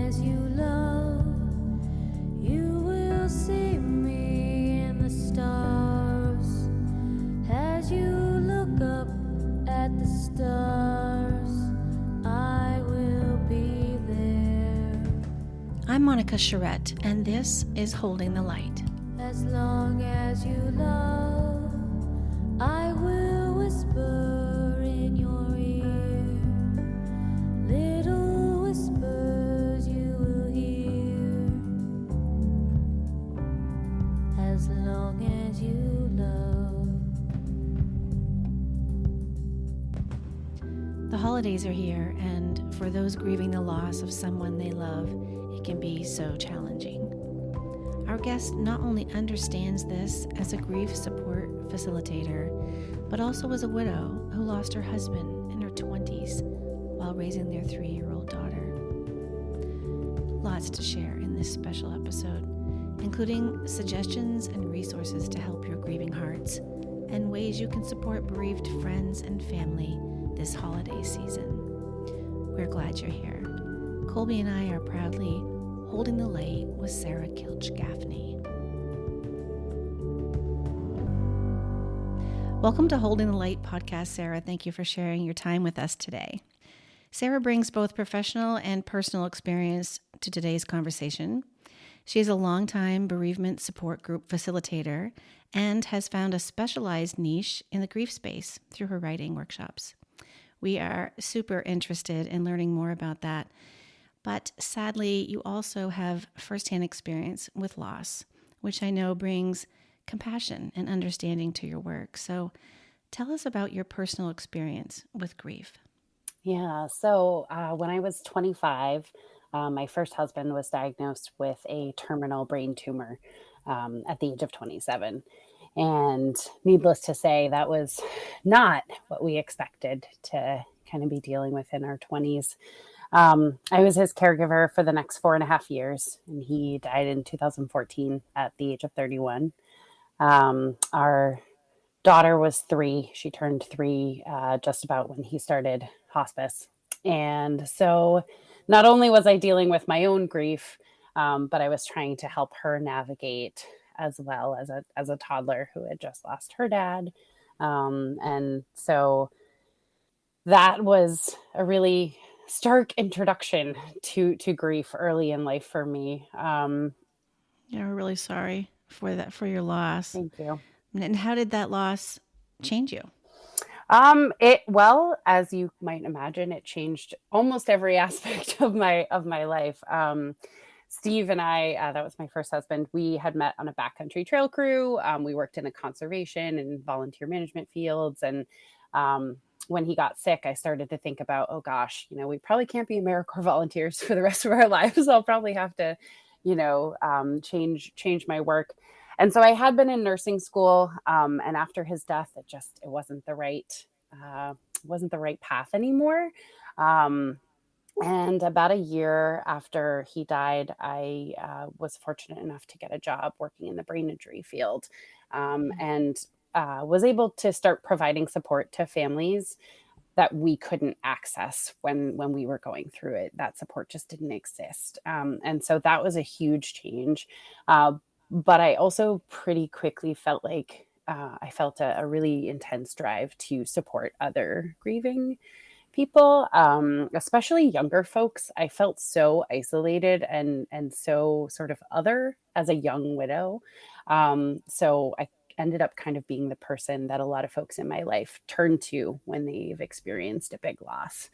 as you love, you will see me in the stars. As you look up at the stars, I will be there. I'm Monica Charette, and this is Holding the Light. As long as you love, I will whisper in your ear. Little whispers you will hear. As long as you love. The holidays are here, and for those grieving the loss of someone they love, it can be so challenging. Our guest not only understands this as a grief support facilitator, but also as a widow who lost her husband in her 20s while raising their 3-year-old daughter. Lots to share in this special episode, including suggestions and resources to help your grieving hearts and ways you can support bereaved friends and family this holiday season. We're glad you're here. Colby and I are proudly holding the light with Sarah Kilch Gaffney. Welcome to Holding the Light podcast, Sarah. Thank you for sharing your time with us today. Sarah brings both professional and personal experience to today's conversation. She is a longtime bereavement support group facilitator and has found a specialized niche in the grief space through her writing workshops. We are super interested in learning more about that. But sadly, you also have firsthand experience with loss, which I know brings compassion and understanding to your work. So tell us about your personal experience with grief. Yeah, so when I was 25, my first husband was diagnosed with a terminal brain tumor at the age of 27. And needless to say, that was not what we expected to kind of be dealing with in our 20s. I was his caregiver for the next 4.5 years, and he died in 2014 at the age of 31. Our daughter was 3. She turned 3 just about when he started hospice. And so not only was I dealing with my own grief, but I was trying to help her navigate as well as a toddler who had just lost her dad. And so that was a really stark introduction to grief early in life for me. Yeah, we're really sorry for that, for your loss. Thank you. And how did that loss change you? Well, as you might imagine, it changed almost every aspect of my life. Steve and I, that was my first husband, we had met on a backcountry trail crew. We worked in a conservation and volunteer management fields. And when he got sick, I started to think about, oh gosh, we probably can't be AmeriCorps volunteers for the rest of our lives. I'll probably have to, change my work. And so I had been in nursing school. And after his death, it wasn't the right path anymore. And about a year after he died, I was fortunate enough to get a job working in the brain injury field, and was able to start providing support to families that we couldn't access when we were going through it. That support just didn't exist. And so that was a huge change. But I also pretty quickly felt like I felt a really intense drive to support other grieving people, especially younger folks. I felt so isolated and so sort of other as a young widow. So I ended up kind of being the person that a lot of folks in my life turn to when they've experienced a big loss.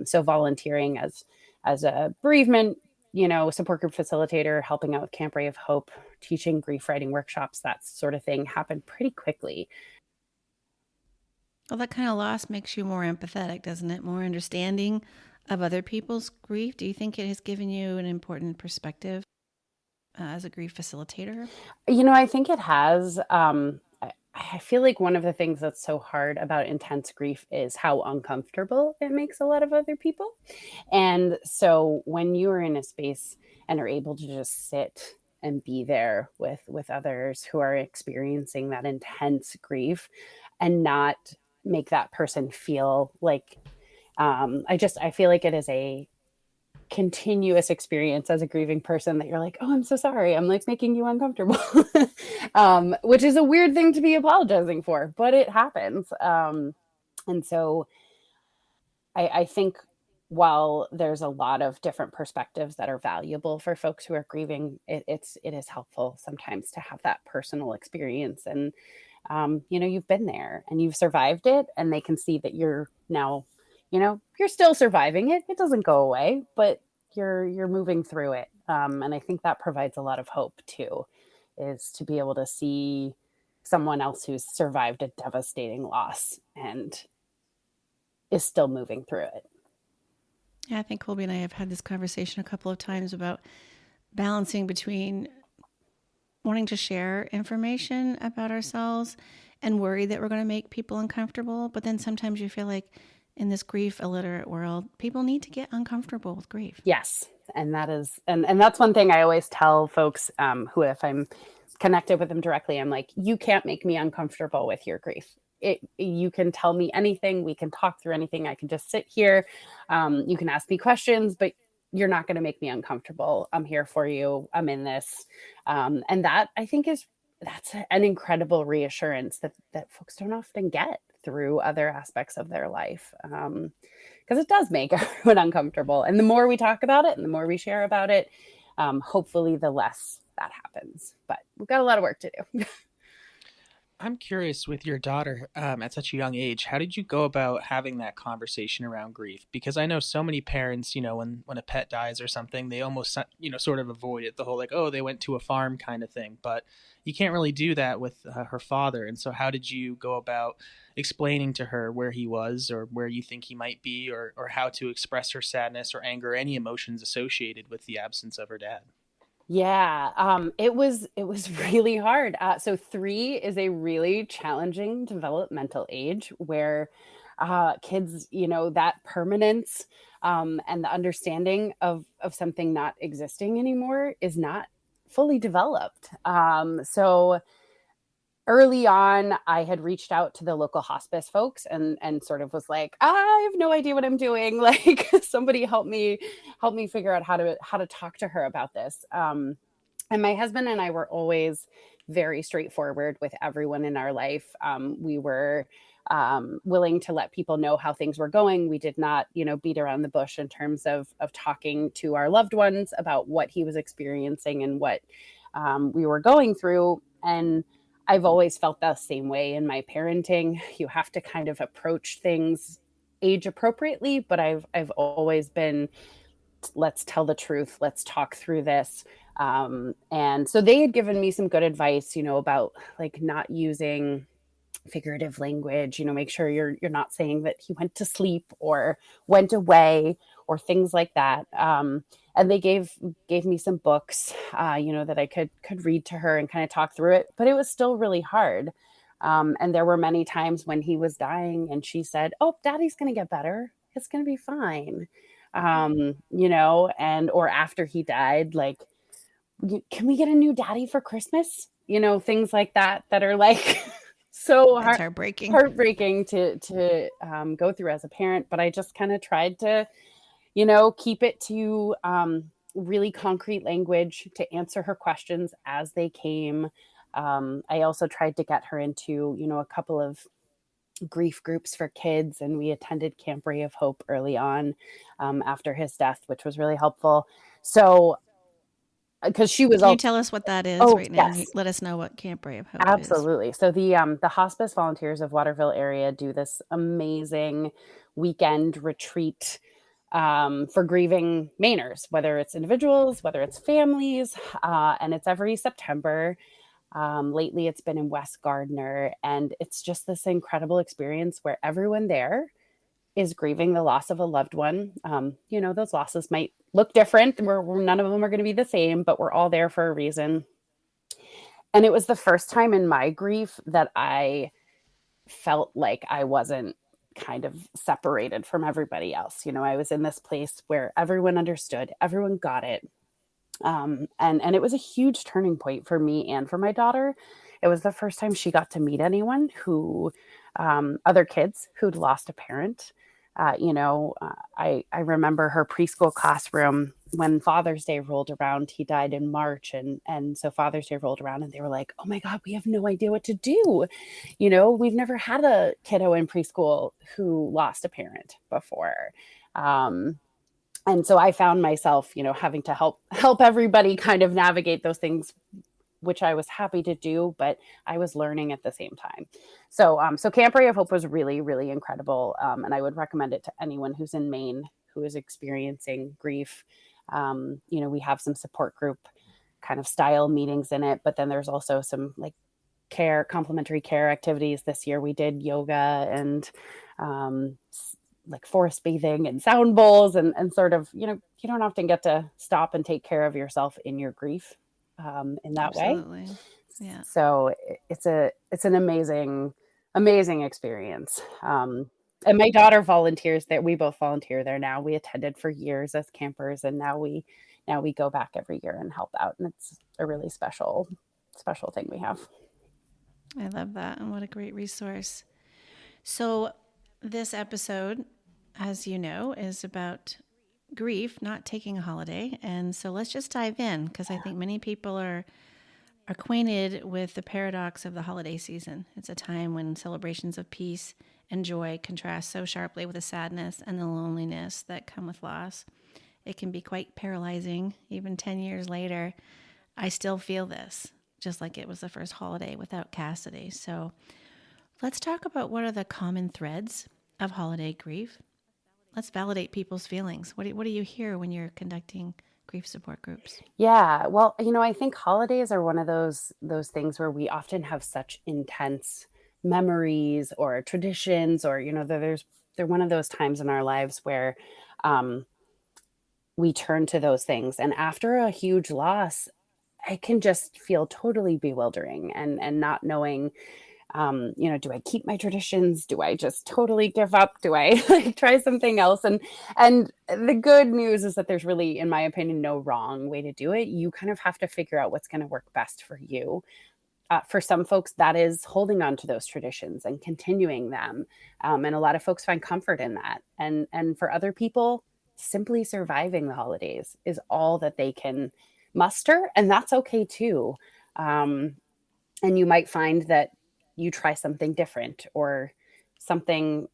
So volunteering as a bereavement, support group facilitator, helping out with Camp Ray of Hope, teaching grief writing workshops, that sort of thing happened pretty quickly. Well, that kind of loss makes you more empathetic, doesn't it? More understanding of other people's grief. Do you think it has given you an important perspective as a grief facilitator? I think it has. I feel like one of the things that's so hard about intense grief is how uncomfortable it makes a lot of other people. And so when you are in a space and are able to just sit and be there with others who are experiencing that intense grief and not make that person feel like, I feel like it is continuous experience as a grieving person that you're like, oh, I'm so sorry, I'm like making you uncomfortable. Which is a weird thing to be apologizing for, but it happens. And so I think while there's a lot of different perspectives that are valuable for folks who are grieving, it is helpful sometimes to have that personal experience. And you've been there and you've survived it, and they can see that you're now, you're still surviving it. It doesn't go away, but you're moving through it. And I think that provides a lot of hope too, is to be able to see someone else who's survived a devastating loss and is still moving through it. Yeah, I think Colby and I have had this conversation a couple of times about balancing between wanting to share information about ourselves and worry that we're going to make people uncomfortable. But then sometimes you feel like in this grief illiterate world, people need to get uncomfortable with grief. Yes. And that is, and that's one thing I always tell folks who, if I'm connected with them directly, I'm like, you can't make me uncomfortable with your grief. You can tell me anything. We can talk through anything. I can just sit here. You can ask me questions, but you're not going to make me uncomfortable. I'm here for you. I'm in this. And that, I think, that's an incredible reassurance that folks don't often get through other aspects of their life. Because it does make everyone uncomfortable. And the more we talk about it and the more we share about it, hopefully the less that happens. But we've got a lot of work to do. I'm curious, with your daughter at such a young age, how did you go about having that conversation around grief? Because I know so many parents, when a pet dies or something, they almost, sort of avoid it, the whole like, oh, they went to a farm kind of thing. But you can't really do that with her father. And so how did you go about explaining to her where he was or where you think he might be, or how to express her sadness or anger, or any emotions associated with the absence of her dad? Yeah, it was really hard. So 3 is a really challenging developmental age where kids, that permanence and the understanding of something not existing anymore is not fully developed. So early on, I had reached out to the local hospice folks and sort of was like, I have no idea what I'm doing. Like, somebody help me figure out how to talk to her about this. And my husband and I were always very straightforward with everyone in our life. We were willing to let people know how things were going. We did not, beat around the bush in terms of talking to our loved ones about what he was experiencing and what we were going through. And I've always felt the same way in my parenting. You have to kind of approach things age appropriately, but I've always been, let's tell the truth. Let's talk through this. And so they had given me some good advice, about like not using figurative language, make sure you're not saying that he went to sleep or went away or things like that. And they gave me some books, that I could read to her and kind of talk through it, but it was still really hard. And there were many times when he was dying and she said, oh, daddy's going to get better. It's going to be fine. Or after he died, like, can we get a new daddy for Christmas? Things like that are like so heartbreaking to go through as a parent. But I just kind of tried to, keep it to really concrete language to answer her questions as they came. I also tried to get her into, a couple of grief groups for kids, and we attended Camp Ray of Hope early on after his death, which was really helpful. So, because she was, can you tell us what that is right now? Yes. Let us know what Camp Ray of Hope Absolutely. So the hospice volunteers of Waterville area do this amazing weekend retreat for grieving Mainers, whether it's individuals, whether it's families, and it's every September. Lately, it's been in West Gardner, and it's just this incredible experience where everyone there is grieving the loss of a loved one. Those losses might look different. None of them are going to be the same, but we're all there for a reason. And it was the first time in my grief that I felt like I wasn't kind of separated from everybody else. I was in this place where everyone understood, everyone got it. And it was a huge turning point for me and for my daughter. It was the first time she got to meet anyone other kids who'd lost a parent. I remember her preschool classroom when Father's Day rolled around. He died in March, and so Father's Day rolled around, and they were like, "Oh my God, we have no idea what to do." We've never had a kiddo in preschool who lost a parent before. And so I found myself, having to help everybody kind of navigate those things, which I was happy to do, but I was learning at the same time. So Camp Ray of Hope was really, really incredible. And I would recommend it to anyone who's in Maine who is experiencing grief. We have some support group kind of style meetings in it, but then there's also some like complementary care activities. This year we did yoga and like forest bathing and sound bowls and sort of, you don't often get to stop and take care of yourself in your grief in that way. Absolutely. Yeah. So it's an amazing experience. And my daughter volunteers there. We both volunteer there now. We attended for years as campers, and now we go back every year and help out. And it's a really special thing we have. I love that. And what a great resource. So this episode, as you know, is about grief, not taking a holiday. And so let's just dive in, because I think many people are acquainted with the paradox of the holiday season. It's a time when celebrations of peace and joy contrast so sharply with the sadness and the loneliness that come with loss. It can be quite paralyzing. Even 10 years later, I still feel this, just like it was the first holiday without Cassidy. So let's talk about what are the common threads of holiday grief. Let's validate people's feelings. What do you hear when you're conducting grief support groups? Yeah, well, I think holidays are one of those things where we often have such intense memories or traditions, or they're one of those times in our lives where we turn to those things. And after a huge loss, it can just feel totally bewildering and not knowing, do I keep my traditions? Do I just totally give up? Do I try something else? And the good news is that there's really, in my opinion, no wrong way to do it. You kind of have to figure out what's going to work best for you. For some folks, that is holding on to those traditions and continuing them. And a lot of folks find comfort in that. And for other people, simply surviving the holidays is all that they can muster. And that's okay too. And you might find that you try something different, or something,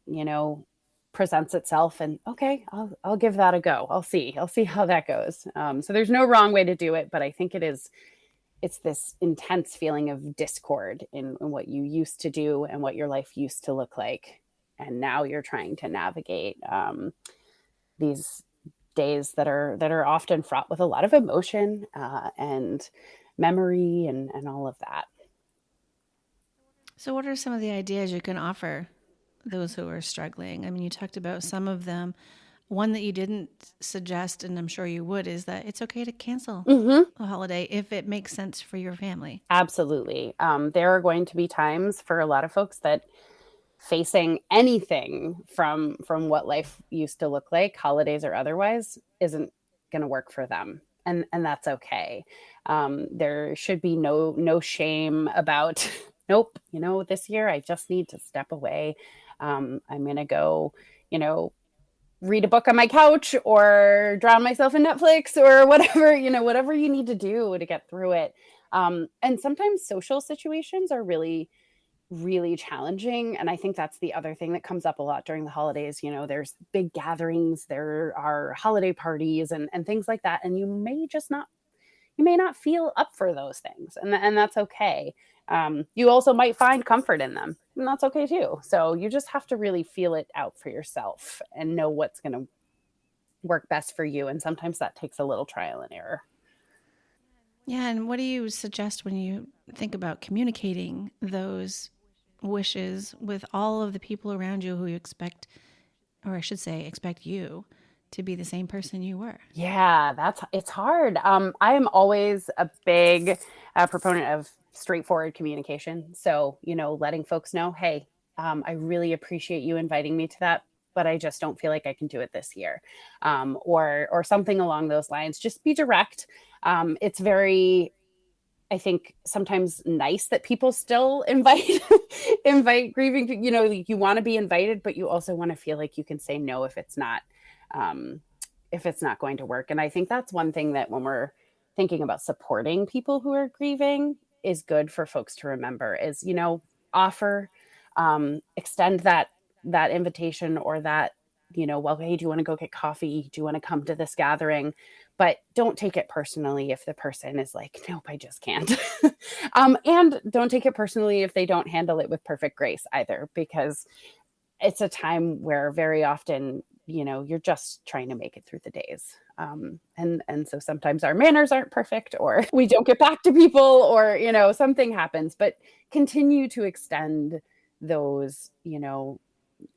presents itself, and okay, I'll give that a go. I'll see how that goes. So there's no wrong way to do it, but I think it's this intense feeling of discord in what you used to do and what your life used to look like. And now you're trying to navigate these days that are often fraught with a lot of emotion and memory and all of that. So what are some of the ideas you can offer those who are struggling? I mean, you talked about some of them. One that you didn't suggest, and I'm sure you would, is that it's okay to cancel a holiday if it makes sense for your family. Absolutely. There are going to be times for a lot of folks that facing anything from what life used to look like, holidays or otherwise, isn't going to work for them. And that's okay. There should be no shame about, nope, this year I just need to step away. I'm going to go, read a book on my couch or drown myself in Netflix or whatever, whatever you need to do to get through it. And sometimes social situations are really, really challenging. And I think that's the other thing that comes up a lot during the holidays. There's big gatherings, there are holiday parties and things like that. And you may not feel up for those things. And that's okay. You also might find comfort in them, and that's okay too. So you just have to really feel it out for yourself and know what's going to work best for you. And sometimes that takes a little trial and error. Yeah. And what do you suggest when you think about communicating those wishes with all of the people around you who you expect, or I should say, expect you to be the same person you were? Yeah, it's hard. I am always a big proponent of straightforward communication. So, letting folks know, hey, I really appreciate you inviting me to that, but I just don't feel like I can do it this year. Or something along those lines. Just be direct. It's very I think sometimes nice that people still invite invite grieving. You want to be invited, but you also want to feel like you can say no um, if it's not going to work. And I think that's one thing that when we're thinking about supporting people who are grieving is good for folks to remember is, offer, extend that invitation or that, well, hey, do you want to go get coffee? Do you want to come to this gathering? But don't take it personally if the person is like, nope, I just can't. And don't take it personally if they don't handle it with perfect grace either, because it's a time where very often, you're just trying to make it through the days. And so sometimes our manners aren't perfect or we don't get back to people or, something happens, but continue to extend those,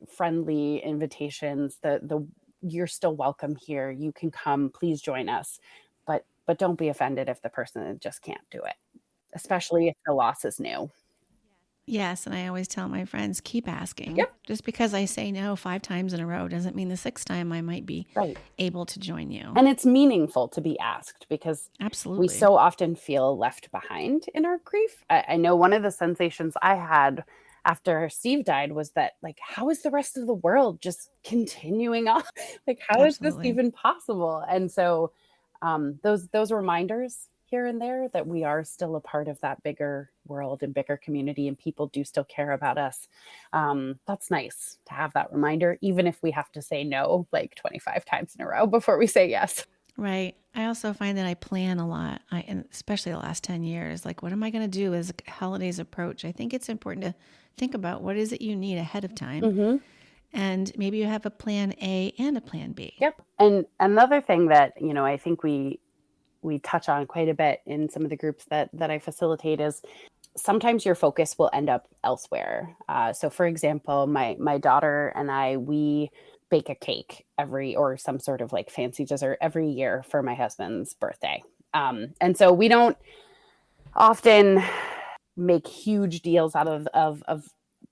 friendly invitations, the you're still welcome here. You can come, please join us. But don't be offended if the person just can't do it, especially if the loss is new. Yes, and I always tell my friends, keep asking. Yep. Just because I say no 5 times in a row doesn't mean the sixth time I might be Right. able to join you. And it's meaningful to be asked because Absolutely. we so often feel left behind in our grief. I know one of the sensations I had after Steve died was that, like, how is the rest of the world just continuing on? Like, how is this Absolutely. even possible? And so those reminders here and there that we are still a part of that bigger world and bigger community and people do still care about us. That's nice to have that reminder, even if we have to say no like 25 times in a row before we say yes. Right. I also find that I plan a lot, and especially the last 10 years. Like, what am I going to do as holidays approach? I think it's important to think about what is it you need ahead of time. Mm-hmm. And maybe you have a plan A and a plan B. Yep. And another thing that, I think we touch on quite a bit in some of the groups that I facilitate is sometimes your focus will end up elsewhere. So for example, my daughter and we bake a cake or some sort of like fancy dessert every year for my husband's birthday. And so we don't often make huge deals out of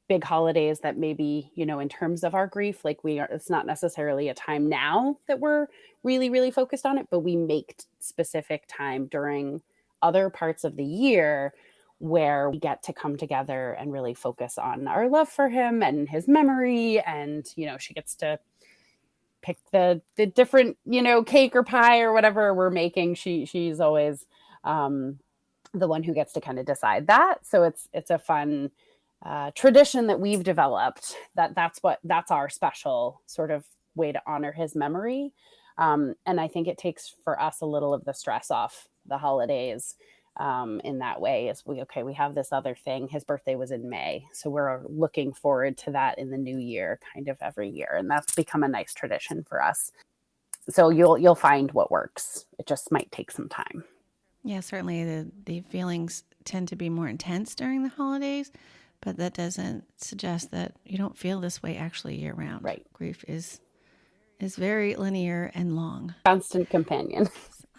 big holidays that maybe, in terms of our grief, like it's not necessarily a time now that we're really, really focused on it, but we make specific time during other parts of the year where we get to come together and really focus on our love for him and his memory. And, she gets to pick the different, cake or pie or whatever we're making. She's always the one who gets to kind of decide that. So it's a fun tradition that we've developed that's our special sort of way to honor his memory. And I think it takes for us a little of the stress off the holidays in that way is we have this other thing. His birthday was in May. So we're looking forward to that in the new year kind of every year. And that's become a nice tradition for us. So you'll find what works. It just might take some time. Yeah, certainly the feelings tend to be more intense during the holidays, but that doesn't suggest that you don't feel this way actually year round. Right. Grief is very linear and long. Constant companion.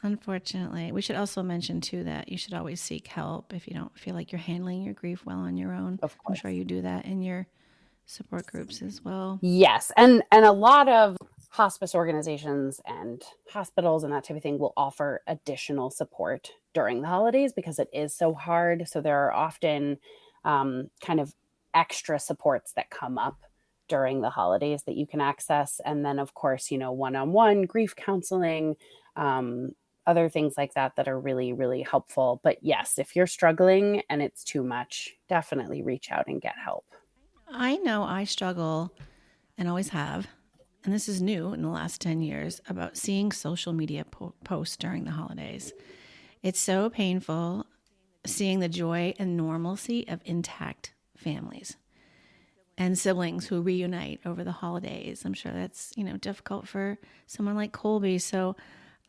Unfortunately. We should also mention too that you should always seek help if you don't feel like you're handling your grief well on your own. Of course. I'm sure you do that in your support groups as well. Yes. And a lot of hospice organizations and hospitals and that type of thing will offer additional support during the holidays because it is so hard. So there are often kind of extra supports that come up during the holidays that you can access. And then, of course, one-on-one grief counseling, other things like that are really, really helpful. But yes, if you're struggling and it's too much, definitely reach out and get help. I know I struggle and always have, and this is new in the last 10 years, about seeing social media posts during the holidays. It's so painful seeing the joy and normalcy of intact families and siblings who reunite over the holidays. I'm sure that's, difficult for someone like Colby. So,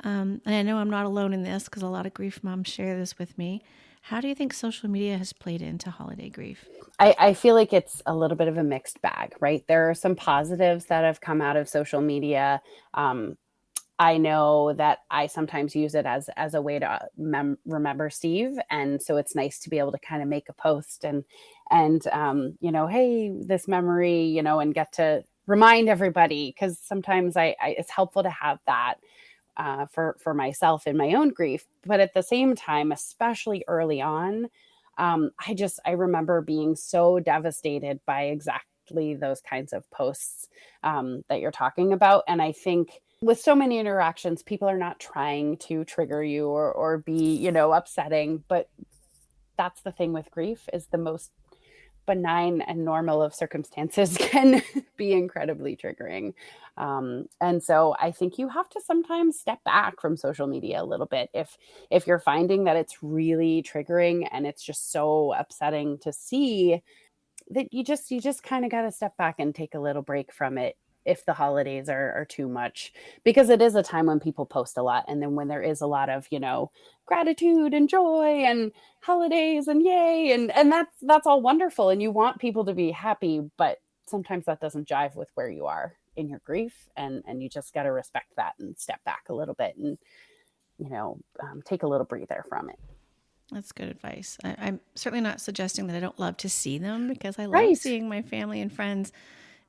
and I know I'm not alone in this because a lot of grief moms share this with me. How do you think social media has played into holiday grief? I feel like it's a little bit of a mixed bag, right? There are some positives that have come out of social media. I know that I sometimes use it as a way to remember Steve. And so it's nice to be able to kind of make a post and hey, this memory, and get to remind everybody because sometimes it's helpful to have that. for myself in my own grief. But at the same time, especially early on, I remember being so devastated by exactly those kinds of posts that you're talking about. And I think with so many interactions, people are not trying to trigger you or be, upsetting. But that's the thing with grief, is the most benign and normal of circumstances can be incredibly triggering. And so I think you have to sometimes step back from social media a little bit if you're finding that it's really triggering and it's just so upsetting to see, that you just kind of got to step back and take a little break from it if the holidays are too much, because it is a time when people post a lot, and then when there is a lot of gratitude and joy and holidays and yay, and that's all wonderful, and you want people to be happy, but sometimes that doesn't jive with where you are in your grief, and you just got to respect that and step back a little bit and take a little breather from it. That's good advice. I'm certainly not suggesting that I don't love to see them, because I love Right. seeing my family and friends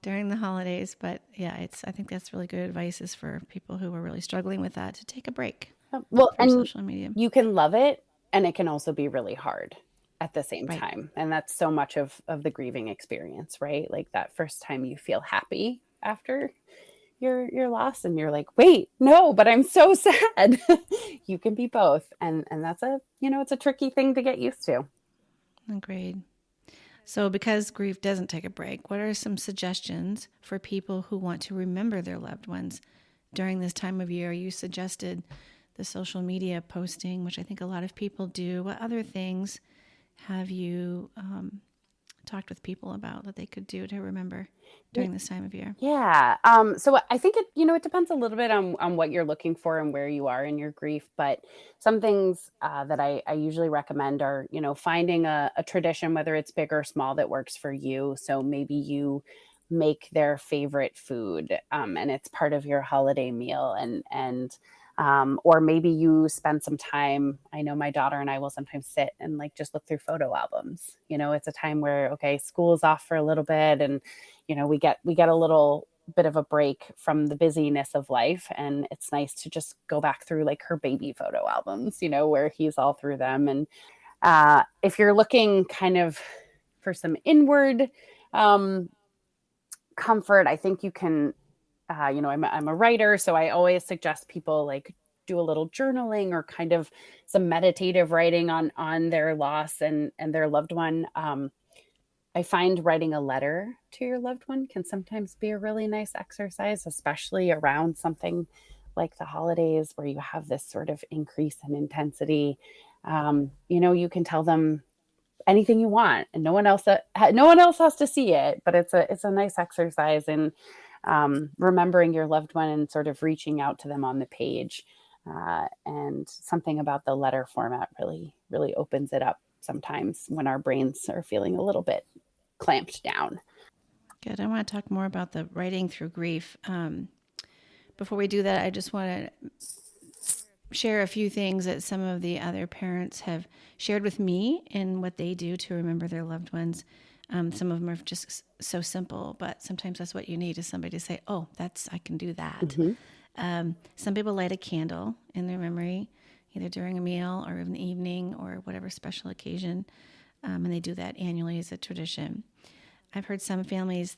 during the holidays. But yeah, I think that's really good advice, is for people who are really struggling with that, to take a break Well, from and social media. you can love it, and it can also be really hard at the same Right. time. And that's so much of the grieving experience, right? Like that first time you feel happy after your loss, and you're like, wait, no, but I'm so sad. You can be both. And that's it's a tricky thing to get used to. Agreed. So because grief doesn't take a break, what are some suggestions for people who want to remember their loved ones during this time of year? You suggested the social media posting, which I think a lot of people do. What other things have you talked with people about that they could do to remember during this time of year? Yeah. So I think it depends a little bit on what you're looking for and where you are in your grief. But some things that I usually recommend are, finding a tradition, whether it's big or small, that works for you. So maybe you make their favorite food, and it's part of your holiday meal, and or maybe you spend some time. I know my daughter and I will sometimes sit and like just look through photo albums. It's a time where, okay, school's off for a little bit, and we get a little bit of a break from the busyness of life, and it's nice to just go back through like her baby photo albums, where he's all through them. And if you're looking kind of for some inward comfort, I think you can I'm a writer, so I always suggest people like do a little journaling or kind of some meditative writing on their loss and their loved one. I find writing a letter to your loved one can sometimes be a really nice exercise, especially around something like the holidays, where you have this sort of increase in intensity. You can tell them anything you want, and no one else has to see it, but it's a nice exercise in remembering your loved one and sort of reaching out to them on the page. And something about the letter format really, really opens it up sometimes when our brains are feeling a little bit clamped down. Good. I want to talk more about the writing through grief. Before we do that, I just want to share a few things that some of the other parents have shared with me and what they do to remember their loved ones. Some of them are just so simple, but sometimes that's what you need, is somebody to say, oh, I can do that. Mm-hmm. Some people light a candle in their memory, either during a meal or in the evening or whatever special occasion. And they do that annually as a tradition. I've heard some families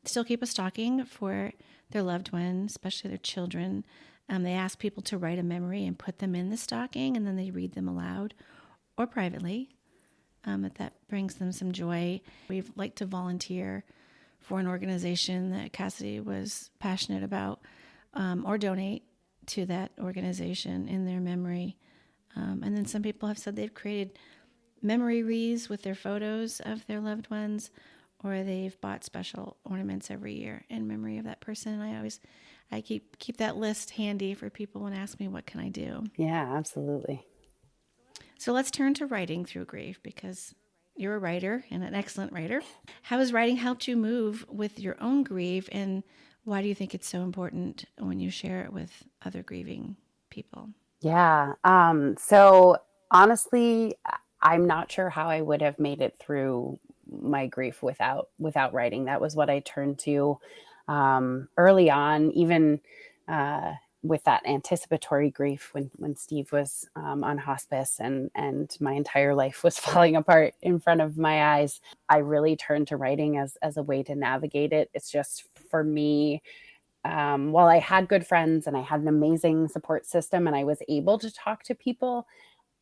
still keep a stocking for their loved one, especially their children. They ask people to write a memory and put them in the stocking, and then they read them aloud or privately. That brings them some joy. We've liked to volunteer for an organization that Cassidy was passionate about, or donate to that organization in their memory. And then some people have said they've created memory wreaths with their photos of their loved ones, or they've bought special ornaments every year in memory of that person. And I keep that list handy for people when ask me, what can I do? Yeah, absolutely. So let's turn to writing through grief, because you're a writer and an excellent writer. How has writing helped you move with your own grief, and why do you think it's so important when you share it with other grieving people? Yeah. So honestly, I'm not sure how I would have made it through my grief without writing. That was what I turned to early on, even with that anticipatory grief when Steve was on hospice and my entire life was falling apart in front of my eyes, I really turned to writing as a way to navigate it. It's just, for me, while I had good friends and I had an amazing support system and I was able to talk to people,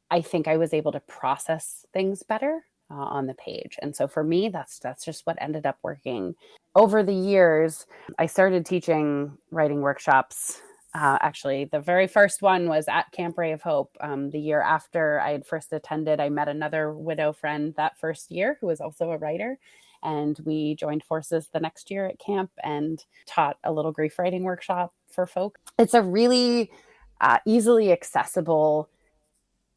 I think I was able to process things better on the page. And so for me, that's just what ended up working. Over the years, I started teaching writing workshops. Actually, the very first one was at Camp Ray of Hope. The year after I had first attended, I met another widow friend that first year who was also a writer. And we joined forces the next year at camp and taught a little grief writing workshop for folk. It's a really easily accessible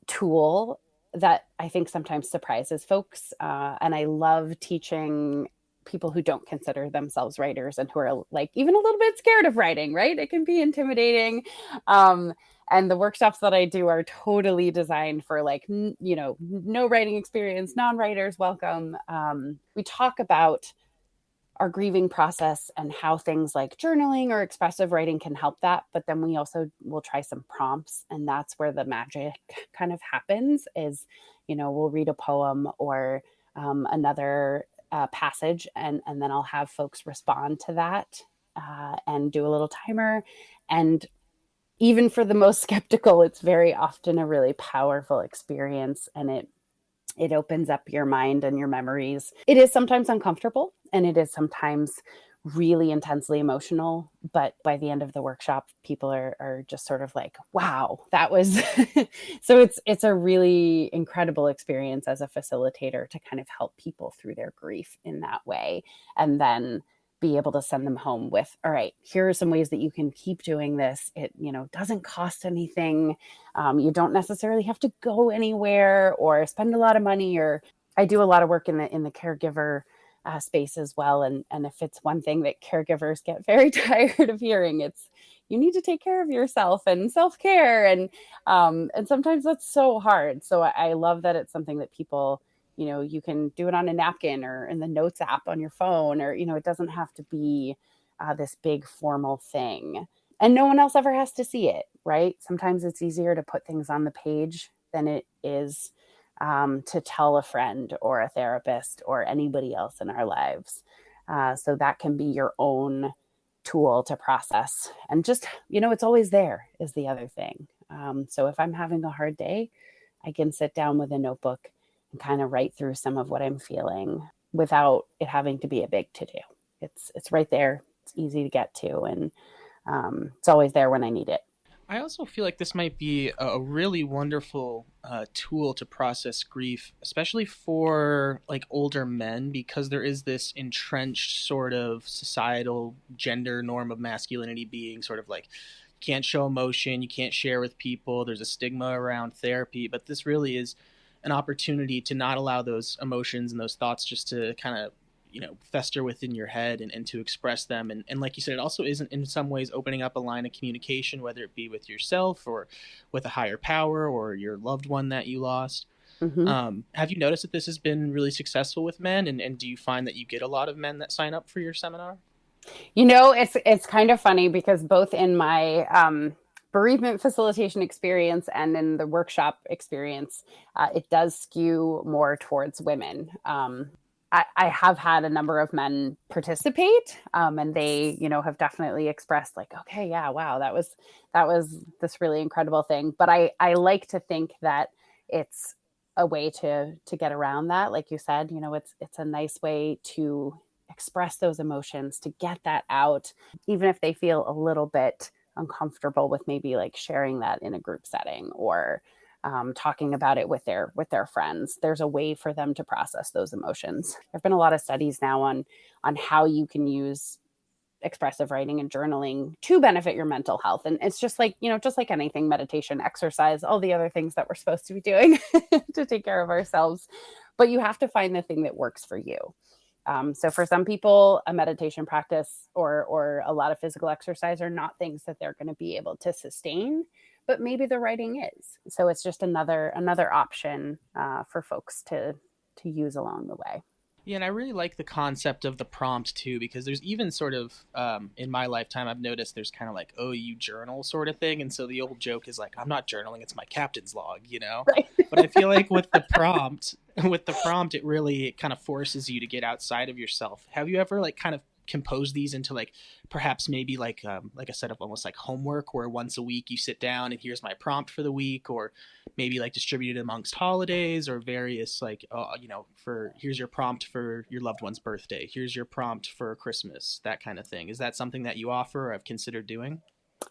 tool that I think sometimes surprises folks. And I love teaching people who don't consider themselves writers and who are like even a little bit scared of writing, right? It can be intimidating. And the workshops that I do are totally designed for like, no writing experience, non-writers welcome. We talk about our grieving process and how things like journaling or expressive writing can help that. But then we also will try some prompts. And that's where the magic kind of happens is, we'll read a poem or another passage, and then I'll have folks respond to that and do a little timer. And even for the most skeptical, it's very often a really powerful experience, and it opens up your mind and your memories. It is sometimes uncomfortable and it is sometimes really intensely emotional, but by the end of the workshop, people are just sort of like, wow, that was so it's a really incredible experience as a facilitator to kind of help people through their grief in that way, and then be able to send them home with, all right, here are some ways that you can keep doing this. It, doesn't cost anything. You don't necessarily have to go anywhere or spend a lot of money. Or I do a lot of work in the caregiver space as well. And if it's one thing that caregivers get very tired of hearing, it's you need to take care of yourself and self-care. And sometimes that's so hard. So I love that it's something that people, you can do it on a napkin or in the notes app on your phone, or, it doesn't have to be this big formal thing. And no one else ever has to see it, right? Sometimes it's easier to put things on the page than it is to tell a friend or a therapist or anybody else in our lives. So that can be your own tool to process. And just, it's always there is the other thing. So if I'm having a hard day, I can sit down with a notebook and kind of write through some of what I'm feeling without it having to be a big to-do. It's right there. It's easy to get to. And it's always there when I need it. I also feel like this might be a really wonderful tool to process grief, especially for like older men, because there is this entrenched sort of societal gender norm of masculinity being sort of like, you can't show emotion, you can't share with people, there's a stigma around therapy, but this really is an opportunity to not allow those emotions and those thoughts just to kind of fester within your head and to express them. And like you said, it also isn't in some ways opening up a line of communication, whether it be with yourself or with a higher power or your loved one that you lost. Mm-hmm. Have you noticed that this has been really successful with men? And do you find that you get a lot of men that sign up for your seminar? It's kind of funny because both in my bereavement facilitation experience and in the workshop experience, it does skew more towards women. I have had a number of men participate, and they, have definitely expressed like, okay, yeah, wow, that was this really incredible thing. But I like to think that it's a way to get around that. Like you said, it's a nice way to express those emotions, to get that out, even if they feel a little bit uncomfortable with maybe like sharing that in a group setting or talking about it with their friends. There's a way for them to process those emotions. There've been a lot of studies now on how you can use expressive writing and journaling to benefit your mental health. And it's just like, just like anything, meditation, exercise, all the other things that we're supposed to be doing to take care of ourselves. But you have to find the thing that works for you. So for some people, a meditation practice or a lot of physical exercise are not things that they're going to be able to sustain, but maybe the writing is. So it's just another option for folks to use along the way. Yeah, and I really like the concept of the prompt too, because there's even sort of in my lifetime, I've noticed there's kind of like, oh, you journal sort of thing. And so the old joke is like, I'm not journaling, it's my captain's log, you know? Right. But I feel like with the prompt, it really kind of forces you to get outside of yourself. Have you ever like kind of composed these into like perhaps maybe like a set of almost like homework where once a week you sit down and here's my prompt for the week, or maybe like distributed amongst holidays or various like for here's your prompt for your loved one's birthday, here's your prompt for Christmas, that kind of thing? Is that something that you offer or have considered doing?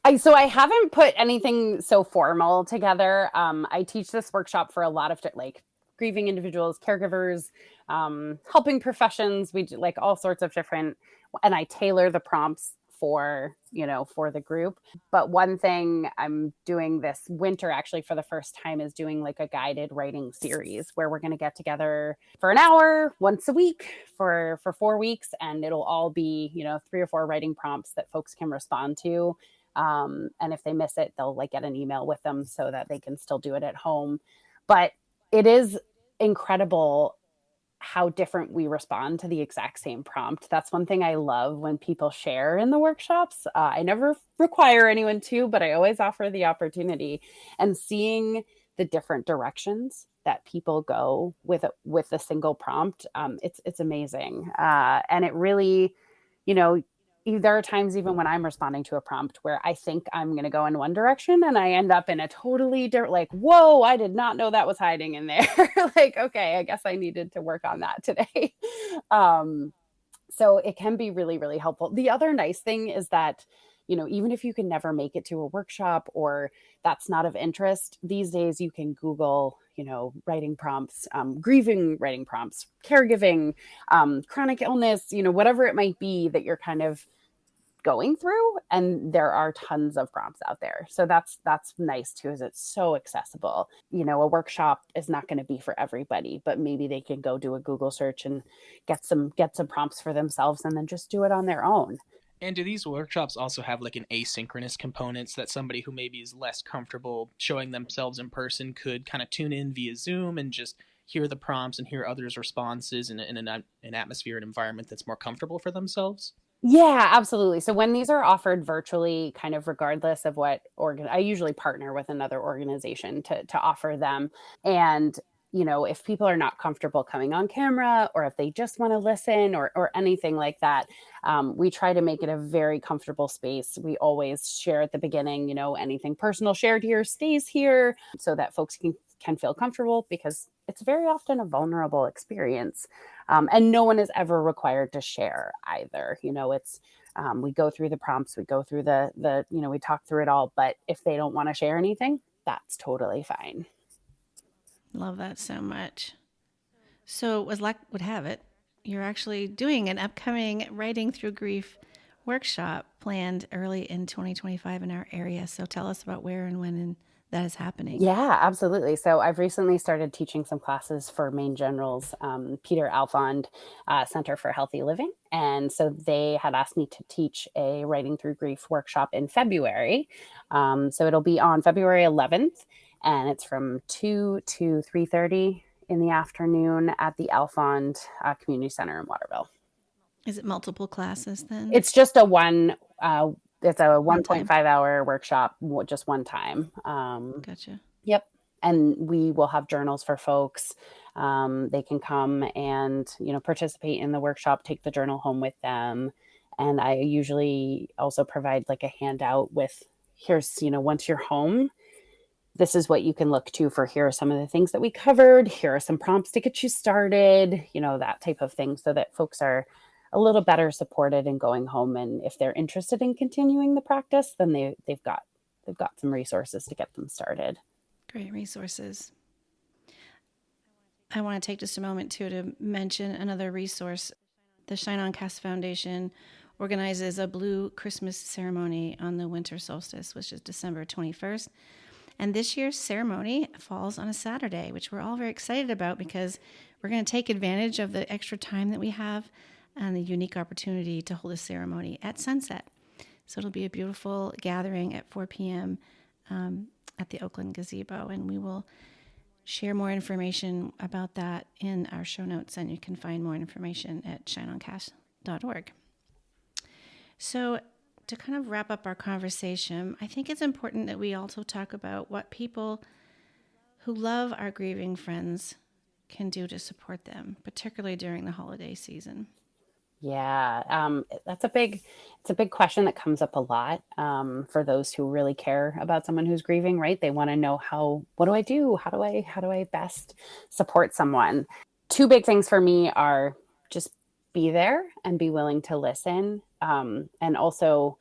I haven't put anything so formal together. I teach this workshop for a lot of like grieving individuals, caregivers, helping professions. We do like all sorts of different, and I tailor the prompts for the group. But one thing I'm doing this winter actually for the first time is doing like a guided writing series where we're going to get together for an hour once a week for 4 weeks, and it'll all be 3 or 4 writing prompts that folks can respond to. And if they miss it, they'll like get an email with them so that they can still do it at home. But it is incredible how different we respond to the exact same prompt. That's one thing I love when people share in the workshops. I never require anyone to, but I always offer the opportunity, and seeing the different directions that people go with a single prompt. It's amazing. And it really, you know, there are times even when I'm responding to a prompt where I think I'm going to go in one direction and I end up in a totally different, like, whoa, I did not know that was hiding in there. Like, okay, I guess I needed to work on that today. um, so it can be really, really helpful. The other nice thing is that, even if you can never make it to a workshop or that's not of interest, these days you can Google, writing prompts, grieving writing prompts, caregiving, chronic illness, whatever it might be that you're kind of going through, and there are tons of prompts out there. So that's nice too, is it's so accessible. A workshop is not going to be for everybody, but maybe they can go do a Google search and get some prompts for themselves and then just do it on their own. And do these workshops also have like an asynchronous components that somebody who maybe is less comfortable showing themselves in person could kind of tune in via Zoom and just hear the prompts and hear others' responses in an atmosphere and environment that's more comfortable for themselves? Yeah, absolutely. So when these are offered virtually, kind of regardless of what I usually partner with another organization to offer them. And, if people are not comfortable coming on camera, or if they just want to listen or anything like that, we try to make it a very comfortable space. We always share at the beginning, anything personal shared here stays here so that folks can feel comfortable, because it's very often a vulnerable experience. And no one is ever required to share either. It's we go through the prompts, we go through we talk through it all. But if they don't want to share anything, that's totally fine. Love that so much. So, as luck would have it, you're actually doing an upcoming Writing Through Grief workshop planned early in 2025 in our area. So, tell us about where and when that is happening. Yeah, absolutely. So I've recently started teaching some classes for Maine General's Peter Alfond Center for Healthy Living. And so they had asked me to teach a Writing Through Grief workshop in February. So it'll be on February 11th, and it's from 2 to 3:30 in the afternoon at the Alfond Community Center in Waterville. Is it multiple classes then? It's just it's a One time. 1.5 hour workshop, just one time. Gotcha. Yep. And we will have journals for folks. They can come and, participate in the workshop, take the journal home with them. And I usually also provide like a handout with, here's, once you're home, this is what you can look to for, here are some of the things that we covered. Here are some prompts to get you started, that type of thing, so that folks are a little better supported in going home. And if they're interested in continuing the practice, then they've got some resources to get them started. Great resources. I want to take just a moment too to mention another resource. The Shine On Cast Foundation organizes a Blue Christmas ceremony on the winter solstice, which is December 21st. And this year's ceremony falls on a Saturday, which we're all very excited about, because we're going to take advantage of the extra time that we have and the unique opportunity to hold a ceremony at sunset. So it'll be a beautiful gathering at 4 p.m. At the Oakland Gazebo, and we will share more information about that in our show notes, and you can find more information at shineoncast.org. So to kind of wrap up our conversation, I think it's important that we also talk about what people who love our grieving friends can do to support them, particularly during the holiday season. Yeah, it's a big question that comes up a lot for those who really care about someone who's grieving, right? They want to know what do I do? How do I best support someone? Two big things for me are just be there and be willing to listen, and also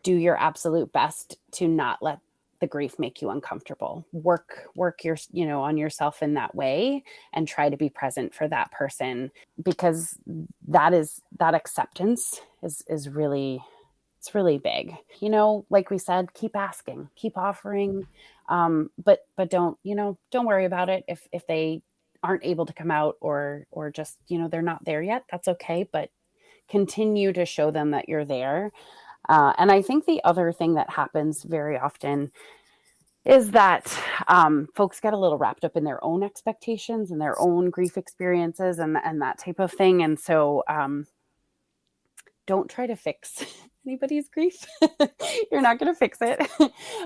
do your absolute best to not let the grief make you uncomfortable. Work your, on yourself in that way and try to be present for that person, because that acceptance is really, it's really big. Like we said, keep asking, keep offering, but don't worry about it if they aren't able to come out or just, they're not there yet. That's okay, but continue to show them that you're there. And I think the other thing that happens very often is that folks get a little wrapped up in their own expectations and their own grief experiences and that type of thing. And so don't try to fix anybody's grief. You're not going to fix it.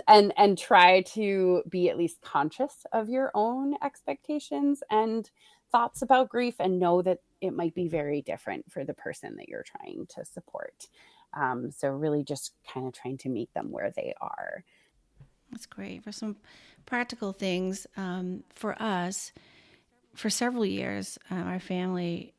and try to be at least conscious of your own expectations and thoughts about grief, and know that it might be very different for the person that you're trying to support. So really just kind of trying to meet them where they are. That's great. For some practical things, for us, for several years, our family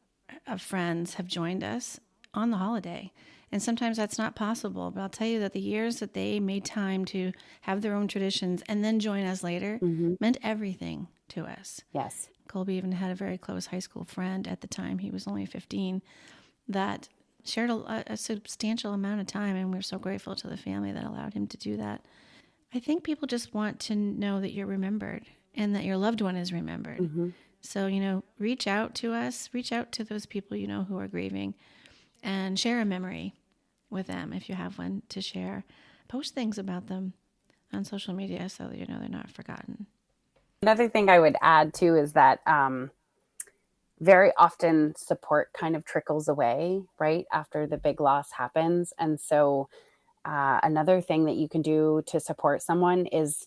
of friends have joined us on the holiday. And sometimes that's not possible. But I'll tell you that the years that they made time to have their own traditions and then join us later meant everything to us. Yes. Colby even had a very close high school friend at the time. He was only 15 that shared a substantial amount of time. And we're so grateful to the family that allowed him to do that. I think people just want to know that you're remembered and that your loved one is remembered. Mm-hmm. So, reach out to us, reach out to those people who are grieving, and share a memory with them if you have one to share. Post things about them on social media so that they're not forgotten. Another thing I would add too is that very often support kind of trickles away right after the big loss happens. And so another thing that you can do to support someone is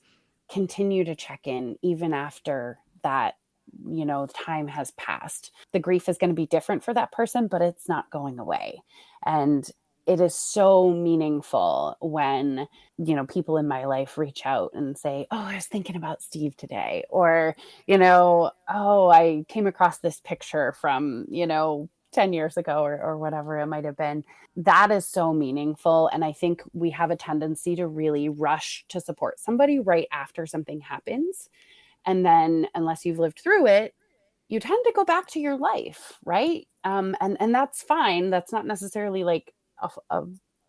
continue to check in even after that, time has passed. The grief is going to be different for that person, but it's not going away. And it is so meaningful when, people in my life reach out and say, oh, I was thinking about Steve today. Or, oh, I came across this picture from, 10 years ago or whatever it might have been. That is so meaningful. And I think we have a tendency to really rush to support somebody right after something happens. And then unless you've lived through it, you tend to go back to your life, right? And that's fine. That's not necessarily like a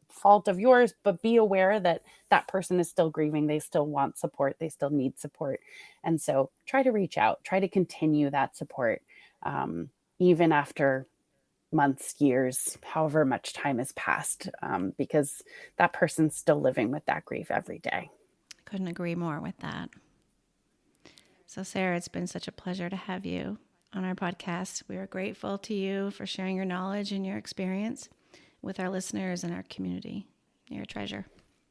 fault of yours, but be aware that that person is still grieving. They still want support. They still need support. And so try to reach out, try to continue that support, even after months, years, however much time has passed, because that person's still living with that grief every day. Couldn't agree more with that. So Sarah, it's been such a pleasure to have you on our podcast. We are grateful to you for sharing your knowledge and your experience with our listeners and our community. You're a treasure.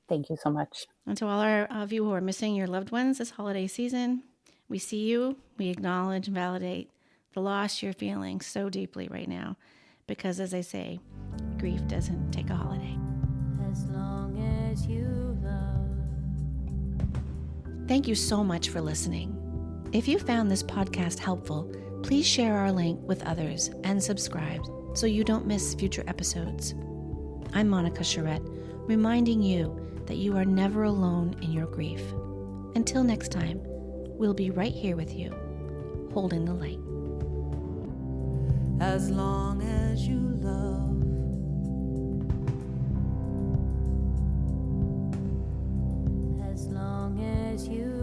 Thank you so much. And to all of you who are missing your loved ones this holiday season, we see you, we acknowledge and validate the loss you're feeling so deeply right now. Because as I say, grief doesn't take a holiday. As long as you love. Thank you so much for listening. If you found this podcast helpful, please share our link with others and subscribe so you don't miss future episodes. I'm Monica Charette, reminding you that you are never alone in your grief. Until next time, we'll be right here with you, holding the light. As long as you love. As long as you